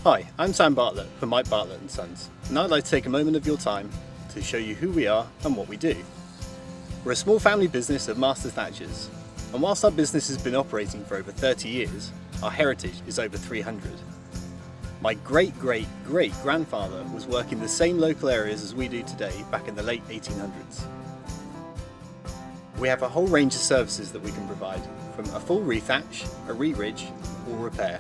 Hi, I'm Sam Bartlett from Bartlett and Sons, and I'd like to take a moment of your time to show you who we are and what we do. We're a small family business of master thatchers, and whilst our business has been operating for over 30 years, our heritage is over 300. My great-great-great-grandfather was working the same local areas as we do today back in the late 1800s. We have a whole range of services that we can provide, from a full rethatch, a re-ridge or repair.